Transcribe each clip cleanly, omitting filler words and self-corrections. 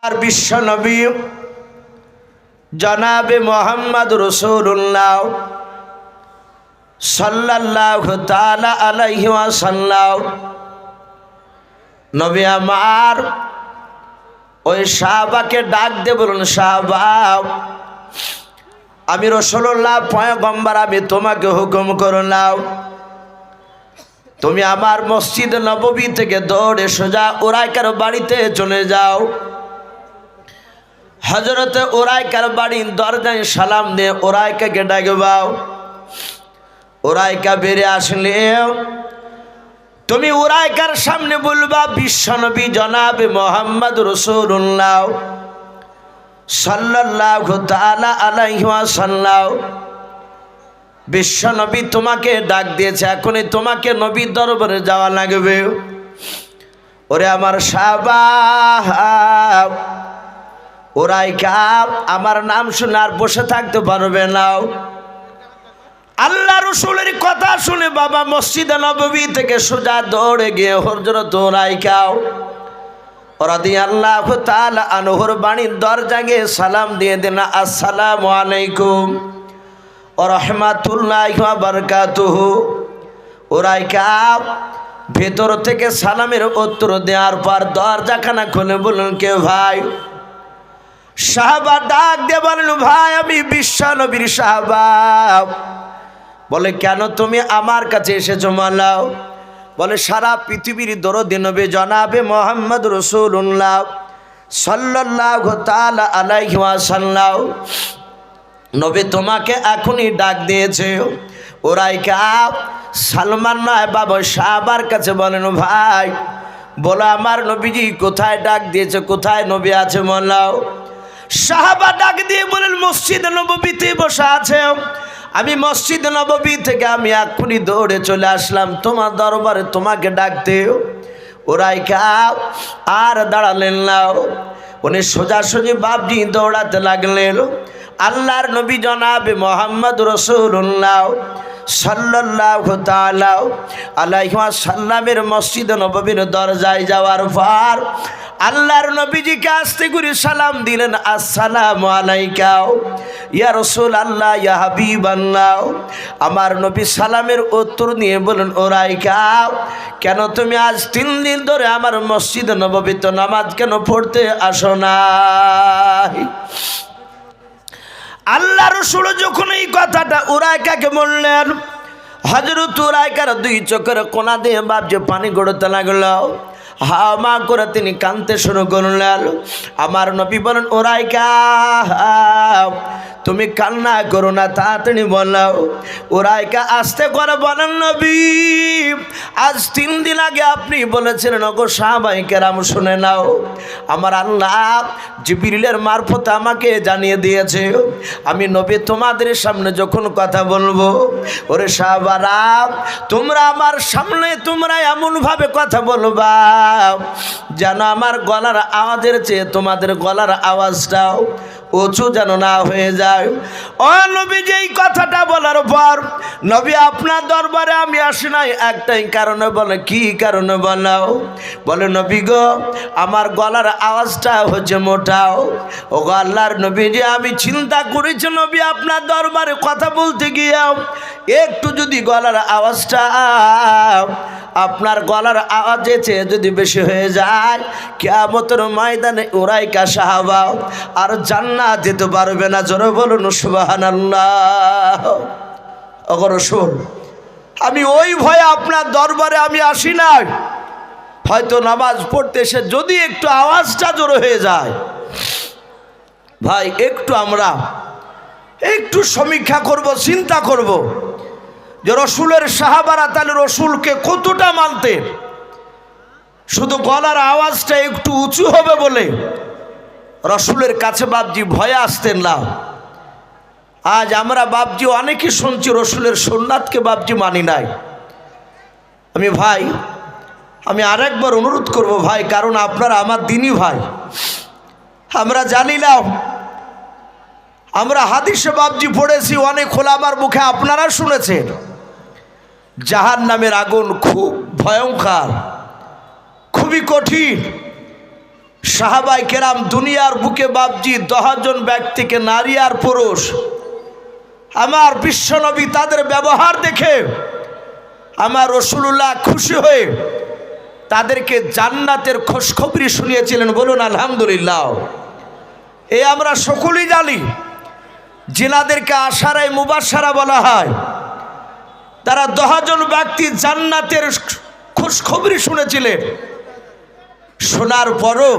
আর বিশ্ব নবী জনাবে মোহাম্মদ রাসূলুল্লাহ সাল্লাল্লাহু তাআলা আলাইহি ওয়াসাল্লাম নবী আমার ওই সাহাবাকে ডাক দিয়ে বলুন, সাহাবা আমি রাসূলুল্লাহ পয়গম্বর, আমি তোমাকে হুকুম করলাম তুমি আমার মসজিদ নববী থেকে দৌড়ে সোজা উরাইকার বাড়িতে চলে যাও। হযরতে উরাইকার বাড়ির দরজায় সালাম দিয়ে উরাইকাকে ডাকবাও। উরাইকা বেরিয়ে আসলে তুমি উরাইকার সামনে বলবা, বিশ্বনবী জনাবে মোহাম্মদ রাসূলুল্লাহ সাল্লাল্লাহু তাআলা আলাইহি ওয়াসাল্লাম বিশ্বনবী তোমাকে ডাক দিয়েছে, এখনই তোমাকে নবীর দরবারে যাওয়া লাগবে। ওরে আমার সাহাবা, উরাইকা আমার নাম শুনে আর বসে থাকতে পারবে না। আল্লাহ রাসূলের কথা শুনে বাবা মসজিদে নববী থেকে সোজা দৌড়ে গিয়ে হযরত উরাইকা রাদিয়াল্লাহু তাআলা আনহুর বাড়ির দরজা গিয়ে সালাম দিয়ে দেন, আসসালামু আলাইকুম ওয়া রাহমাতুল্লাহি ওয়া বারাকাতুহু। উরাইকা ভেতর থেকে সালামের উত্তর দেওয়ার পর দরজাখানা খুলে বললেন, কে ভাই? সাহাবা ডাক দিয়ে বলেন, ভাই আমি বিশ্বনবীর সাহাবা। বলে, কেন তুমি আমার কাছে এসেছো মালাও? বলে, সারা পৃথিবীর দরদি নবী জনাবে মোহাম্মদ রাসূলুল্লাহ সাল্লাল্লাহু তাআলা আলাইহি ওয়াসাল্লাম নবী তোমাকে এখনই ডাক দিয়েছে। উরাইকা সালমান নয় বাবা সাহাবার কাছে বলেন, ভাই বলো আমার নবীজি কোথায় ডাক দিয়েছে, কোথায় নবী আছে মালাও? সাহাবা ডাক দিয়ে বলেন, মসজিদ নববীতে বসে আছে। আমি মসজিদ নববী থেকে আমি এক্ষুনি দৌড়ে চলে আসলাম তোমার দরবারে তোমাকে ডাকতে। উরাইকা আর দাঁড়ালেন না, উনি সোজাসুজি বাবজি দৌড়াতে লাগলেন। আল্লাহর নবী জনাবে মোহাম্মদ রাসূলুল্লাহ সাল্লাল্লাহু তাআলা আলাইহি ওয়াসাল্লামের মসজিদ নববীর দরজায় যাওয়ার পর আল্লাহর নবীজিকে আস্তে করে সালাম দিলেন, আসসালামু আলাইকা ইয়া রাসূলুল্লাহ ইয়া হাবিবাল্লাহ। আমার নবী সালামের উত্তর নিয়ে বলেন, উরাইকা কেন তুমি আজ 3 দিন ধরে আমার মসজিদ নববীতে নামাজ কেন পড়তে আসো না? আল্লাহ রাসূল যখন এই কথাটা উরাইকাকে বললেন, হযরত উরাইকার 2 চোখের কোনা দিয়ে বাবজে পানি গড়তে লাগলো। হামা করে তিনি কাঁদতে শুরু করলেন। আমার নবী বলেন, উরাইকা তুমি কান্না করো না, তাড়াতাড়ি বলো। উরাইকা আস্তে করে বলেন, নবী আজ 3 দিন আগে আপনি বলেছিলেন ওগো সাহাবায়ে কেরাম শুনে নাও, আমার আল্লাহ জিবরিলের মারফতে আমাকে জানিয়ে দিয়েছে আমি নবী তোমাদের সামনে যখন কথা বলবো, ওরে সাহাবারা তোমরা আমার সামনে তোমরা এমনভাবে কথা বলবা যেন আমার গলার আওয়াজের চেয়ে তোমাদের গলার আওয়াজটাও উঁচু যেন না হয়ে যায়। ও নবী যেই কথাটা বলার পর নবী আপনার দরবারে আমি আসি নাই একটাই কারণে। বলে, কি কারণে বলাও? বলে, নবী গো আমার গলার আওয়াজটা হচ্ছে মোটাও। ও গো আল্লাহর নবী যে আমি চিন্তা করেছি নবী আপনার দরবারে কথা বলতে গিয়েও একটু যদি গলার আওয়াজটা আপনার গলার আওয়াজের চেয়ে যদি বেশি হয়ে যায়, কিয়ামতের ময়দানে উরাইকা সাহাবা আর জান্নাত যেতে পারবে না। জোরে বলুন সুবহানাল্লাহ। ওগো রাসূল আমি ওই ভয়ে আপনার দরবারে আমি আসি না, হয়তো নামাজ পড়তে এসে যদি একটু আওয়াজটা জোরে হয়ে যায়। ভাই একটু আমরা একটু সমীক্ষা করব, চিন্তা করব যে রসুলের সাহাবারা তাহলে রসুলকে কতটা মানতেন। শুধু গলার আওয়াজটা একটু উঁচু হবে বলে রসুলের কাছে বাপজি ভয়ে আসতেন না। আজ আমরা বাপজি অনেকে শুনছি রসুলের সুন্নাতকে বাপজি মানি নাই। আমি আরেকবার অনুরোধ করব ভাই, কারণ আপনারা আমার দিনই ভাই, আমরা জানি না, আমরা হাদিসে বাপজি পড়েছি অনেক খোলাবার মুখে, আপনারা শুনেছেন জাহান্নামের আগুন খুব ভয়ঙ্কর, খুবই কঠিন। সাহাবায়ে কেরাম দুনিয়ার বুকে বাপজি 10 জন ব্যক্তিকে, নারী আর পুরুষ, আমার বিশ্বনবী তাদের ব্যবহার দেখে আমার রাসূলুল্লাহ খুশি হয়ে তাদেরকে জান্নাতের খুশখবরি শুনিয়েছিলেন। বলুন আলহামদুলিল্লাহ। এই আমরা সকলেই জানি, জিনাদেরকে আশারায়ে মুবাশশারা বলা হয়। তারা 10 জন ব্যক্তি জান্নাতের খুশখবরি শুনেছিলেন। শোনার পরও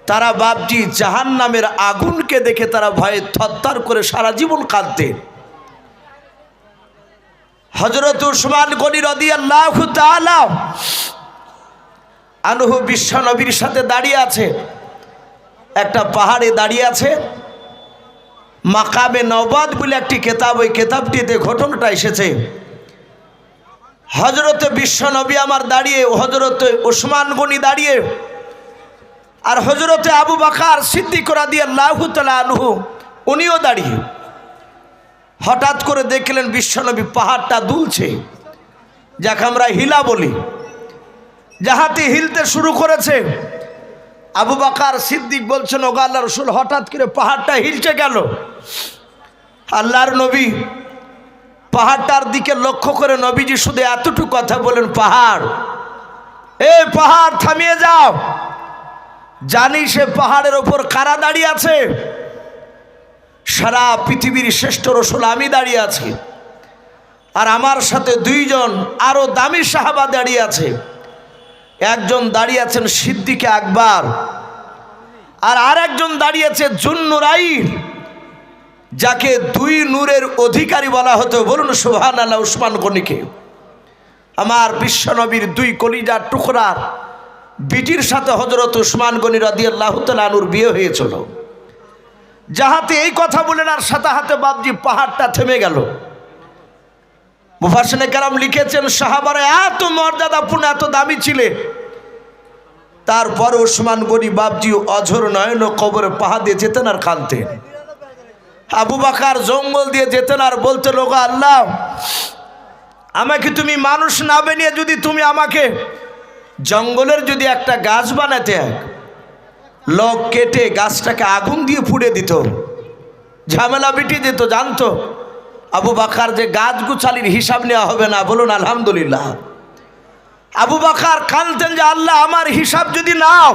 তারা বাপজি জাহান্নামের আগুনকে দেখে তারা ভয়ে থরথর করে সারা জীবন কাঁদতেন। হযরত উসমান গনি রাদিয়াল্লাহু তাআলা আনহু বিশ্বনবীর সাথে দাঁড়িয়ে আছে, একটা পাহাড়ে দাঁড়িয়ে আছে। মাকামে নওবাদ বলে একটি কিতাব, ওই কিতাবটিতে ঘটনাটা এসেছে। হযরতে বিশ্বনবী আমার দাঁড়িয়ে, হযরতে উসমান গনি দাঁড়িয়ে, আর হযরতে আবু বকর সিদ্দিক রাদিয়াল্লাহু তাআলা আনহু উনিও দাঁড়িয়ে। হঠাৎ করে দেখলেন বিশ্বনবী পাহাড়টা দুলছে, যাকে আমরা হিলা বলি। যাহাতে হিলতে শুরু করেছে, আবু বকর সিদ্দিক বলছেন, ওগো আল্লাহর রাসূল, হঠাৎ করে পাহাড়টা হিলছে গেল। আল্লাহর নবী পাহাড়টার দিকে লক্ষ্য করে নবীজি শুধু এতটুকু কথা বলেন, পাহাড়, এই পাহাড় থামিয়ে যাও। জানি সে পাহাড়ের ওপর কারা দাঁড়িয়ে আছে? সারা পৃথিবীর শ্রেষ্ঠ রাসূল আমি দাঁড়িয়ে আছি, আর আমার সাথে 2 জন আরো দামি সাহাবা দাঁড়িয়ে আছে। একজন দাঁড়িয়ে আছেন সিদ্দিকে আকবর, আর আরেকজন দাঁড়িয়ে আছে জুন্নুরাইন, যাকে 2 নূরের অধিকারী বলা হতো। বলুন সুবহানাল্লাহ। উসমান গনিকে, আমার বিশ্বনবীর 2 কলিজার টুকরার বিটির সাথে হযরত উসমান গনি রাদিয়াল্লাহু তাআলা আনহুর বিয়ে হয়েছিল। যাহাতে এই কথা বলেন, আর সাথে হাতে বাপজি পাহাড়টা থেমে গেল। মুফাসসিরিনে কেরাম লিখেছেন, সাহাবারা এত মর্যাদাপূর্ণ, এত দামি ছিলেন, তারপর উসমান গনি বাপজি অঝর নয়ন কবরে পাহাড় দিয়ে যেতেন আর কাঁদতেন। আবু বকর জঙ্গল দিয়ে যেতেন আর বলতেন, ওগো আল্লাহ, আমাকে তুমি মানুষ না বানিয়ে যদি তুমি আমাকে জঙ্গলের যদি একটা গাছ বানাতে, লোক কেটে গাছটাকে আগুন দিয়ে পুড়ে দিত, ঝামেলা মিটিয়ে দিত। জানতো আবু বকর যে গাছ গুছালির হিসাব নেওয়া হবে না। বলুন আলহামদুলিল্লাহ। আবু বকর কাঁদতেন যে আল্লাহ, আমার হিসাব যদি নাও,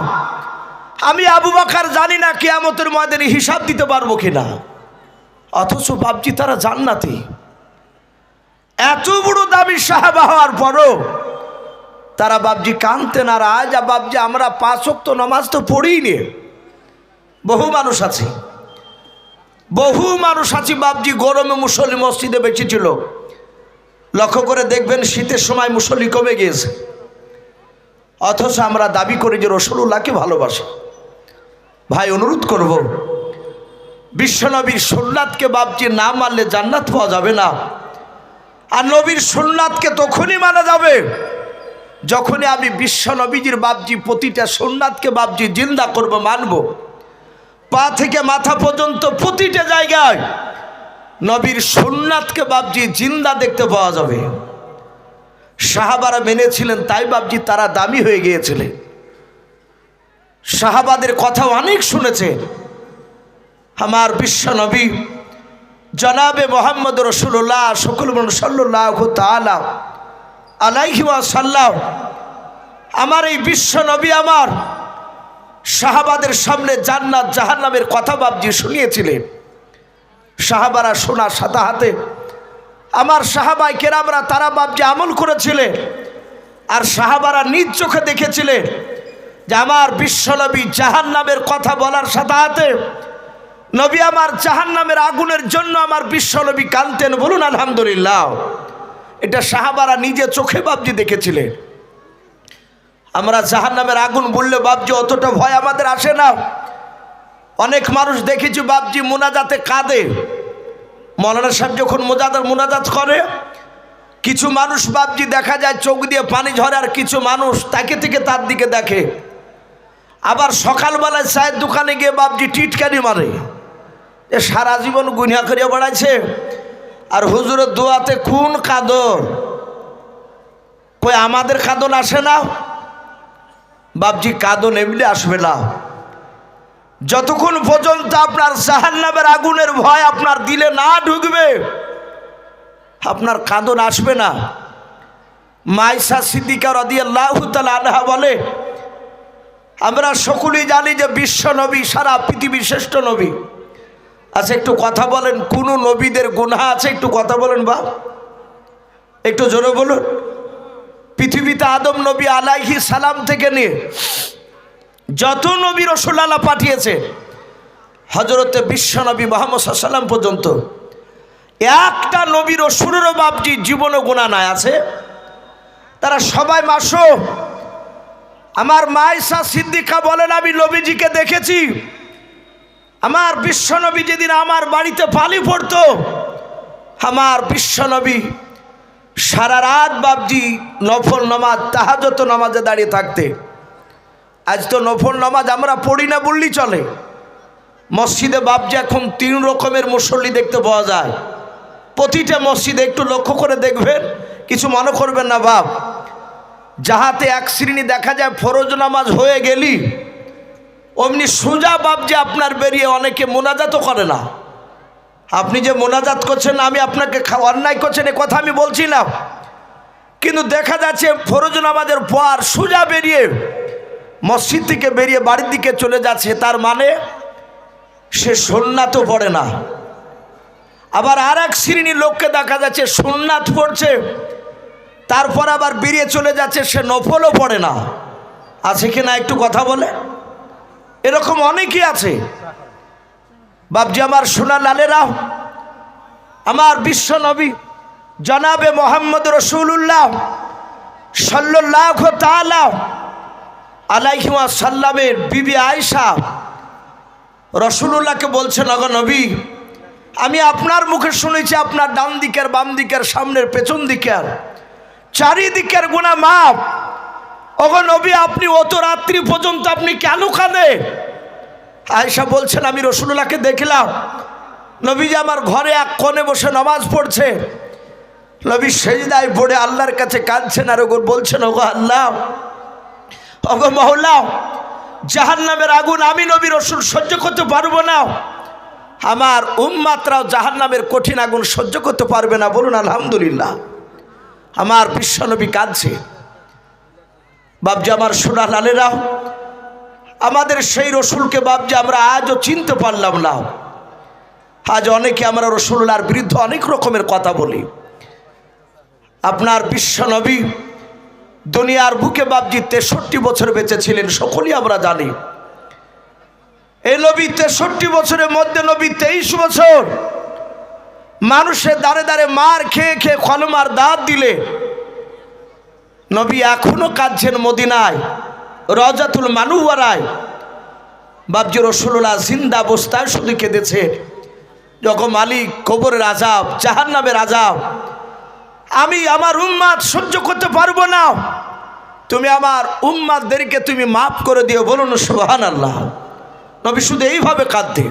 আমি আবু বকর জানি না কিয়ামতের ময়দানে হিসাব দিতে পারবো কিনা। অথচ বাপজি তারা জান্নাতি, এত বড় দামি সাহাবা হওয়ার পরও তারা বাপজি কাঁদতেন। আর আজ বাপজি আমরা 5 ওয়াক্ত নামাজ তো পড়িনি। বহু মানুষ আছে, বহু মানুষ আছে বাপজি গরমে মুসল্লি মসজিদে বেশি ছিল। লক্ষ্য করে দেখবেন শীতের সময় মুসল্লি কমে গিয়েছে। অথচ আমরা দাবি করি যে রাসূলুল্লাহকে ভালোবাসি। ভাই, অনুরোধ করব, বিশ্বনবীর সুন্নাতকে বাপজি না মানলে জান্নাত পাওয়া যাবে না। আর নবীর সুন্নাতকে তখনই মানা যাবে যখনই আমি বিশ্বনবীজির বাপজি প্রতিটা সুন্নাতকে বাপজি জিন্দা করব, মানব। পা থেকে মাথা পর্যন্ত প্রতিটা জায়গায় নবীর সুন্নাতকে বাপজি জিন্দা দেখতে পাওয়া যাবে। সাহাবারা মেনেছিলেন, তাই বাপজি তারা দামি হয়ে গিয়েছিলেন। সাহাবাদের কথা অনেক শুনেছে। আমার বিশ্বনবী জনাবে মোহাম্মদ রাসূলুল্লাহ সাল্লাল্লাহু তাআলা আলাইহি ওয়াসাল্লাম, আমার এই বিশ্বনবী আমার সাহাবাদের সামনে জান্নাত জাহান্নামের কথা বাপজি শুনিয়েছিলেন। সাহাবারা শোনার সাথে হাতে আমার সাহাবায়ে কেরামরা তারা বাপজি আমল করেছিলেন। আর সাহাবারা নিজ চোখে দেখেছিলেন যে আমার বিশ্বনবী জাহান্নামের কথা বলার সাথে হাতে নবী আমার জাহান্নামের আগুনের জন্য আমার বিশ্বনবী কাঁদতেন। বলুন আলহামদুলিল্লাহ। এটা সাহাবারা নিজে চোখে বাপজি দেখেছিলেন। আমরা জাহান্নামের আগুন বললে বাপজি অতটা ভয় আমাদের আসে না। অনেক মানুষ দেখেছি বাপজি মুনাজাতে কাঁদে। মৌলানা সাহেব যখন মুনাজাত করে, কিছু মানুষ বাপজি দেখা যায় চোখ দিয়ে পানি ঝরে, আর কিছু মানুষ তাকে থেকে তার দিকে দেখে। আবার সকালবেলায় চায়ের দোকানে গিয়ে বাপজি টিটকারি মারে, এ সারা জীবন গুনাহ করে বেড়াচ্ছে, আর হুজুরের দোয়াতে কোন কাঁদন, কই আমাদের কাঁদন আসে না? বাপজি কাঁদন এমনি আসবে না, যতক্ষণ পর্যন্ত আপনার জাহান্নামের আগুনের ভয় আপনার দিলে না ঢুকবে আপনার কাঁদন আসবে না। মাইসা সিদ্দিকা রাদিয়াল্লাহু তাআলা আনহা বলে, আমরা সকলেই জানি যে বিশ্ব নবী, সারা পৃথিবীর শ্রেষ্ঠ নবী। আচ্ছা একটু কথা বলেন, কোন নবীদের গুনাহ আছে? একটু কথা বলেন বা একটু জোরে বলুন। পৃথিবীতে আদম নবী আলাইহিস সালাম থেকে নিয়ে যত নবী রাসূল আল্লাহ পাঠিয়েছে, হযরতে বিশ্ব নবী মুহাম্মদ সাল্লাল্লাহু আলাইহি ওয়াসাল্লাম পর্যন্ত একটা নবী রাসূলেরও বাপজি জীবনে গুনাহ নাই আছে? তারা সবাই মাসুম। আমার মাইসা সিদ্দিকা বলেন, আমি নবীজিকে দেখেছি। আমার বিশ্বনবী যেদিন আমার বাড়িতে পালি পড়তো, আমার বিশ্বনবী সারা রাত বাপজি নফল নামাজ, তাহাজ্জুদ নামাজে দাঁড়িয়ে থাকতে। আজ তো নফল নামাজ আমরা পড়ি না বললেই চলে। মসজিদে বাপজি এখন 3 রকমের মুসল্লি দেখতে পাওয়া যায়। প্রতিটা মসজিদে একটু লক্ষ্য করে দেখবেন, কিছু মনে করবেন না বাপ। যাহাতে এক শ্রেণী দেখা যায় ফরজ নামাজ হয়ে গেলি অমনি সোজা বাপজি আপনার বেরিয়ে অনেকে মোনাজাতও করে না। আপনি যে মোনাজাত করছেন, আমি আপনাকে অন্যায় করছেন এ কথা আমি বলছি না, কিন্তু দেখা যাচ্ছে ফরজ নামাজের পর সোজা বেরিয়ে মসজিদ থেকে বেরিয়ে বাড়ির দিকে চলে যাচ্ছে, তার মানে সে সুন্নাতও পড়ে না। আবার আর এক শ্রেণীর লোককে দেখা যাচ্ছে সুন্নাত পড়ছে, তারপর আবার বেরিয়ে চলে যাচ্ছে, সে নফলও পড়ে না। আছে কি না একটু কথা বলে? এরকম অনেকেই আছে বাপজি। আমার সোনা লালেরা, আমার বিশ্ব নবী জনাবে মোহাম্মদ রাসূলুল্লাহ সাল্লাল্লাহু তাআলা আলাইহি ওয়াসাল্লামের বিবি আয়েশা রাসূলুল্লাহকে বলছেন, ওগো নবী, আমি আপনার মুখে শুনেছি আপনার ডান দিকের, বাম দিকের, সামনের, পেছন দিকের, চারিদিকের গুনাহ মাফ। ওগো নবী, আপনি অত রাত্রি পর্যন্ত আপনি কেন কাঁদেন? আয়েশা বলছেন, আমি রাসূলুল্লাহকে দেখলাম নবীজি আমার ঘরে এক কোণে বসে নামাজ পড়ছে। নবী সেজদায় পড়ে আল্লাহর কাছে কাঁদছেন আর ওগো বলছেন, ওগো আল্লাহ, ওগো মাওলা, জাহান্নামের আগুন আমি নবী রাসূল সহ্য করতে পারবো না, আমার উম্মাতরাও জাহান্নামের কঠিন আগুন সহ্য করতে পারবে না। বলুন আলহামদুলিল্লাহ। আমার বিশ্বনবী কাঁদছে। বাপজি আমার সোনা লালেরা, আমাদের সেই রসুলকে বাপজি আমরা আজও চিনতে পারলাম না। আজ অনেকে আমরা রসুল্লাহর বিরুদ্ধে অনেক রকমের কথা বলি। আপনার বিশ্বনবী দুনিয়ার বুকে বাপজি 63 বছর বেঁচে ছিলেন, সকলেই আমরা জানি। এই নবী 63 বছরের মধ্যে নবী 23 বছর মানুষের দাঁড়ে দাঁড়ে মার খেয়ে খেয়ে কলমার দাঁত দিলে নবী এখনো কাঁদছেন মদিনায় রওজাতুল মানুওয়ারায়। বাপজি রাসূলুল্লাহ জিন্দা অবস্থায় শুধু কেঁদেছে, যখন মালিক কবরের আযাব, জাহান্নামের আযাব আমি আমার উম্মাত সহ্য করতে পারবো না, তুমি আমার উম্মাতদেরকে তুমি মাফ করে দিও। বলুন সুবহানাল্লাহ। নবী শুধু এইভাবে কাঁদতে।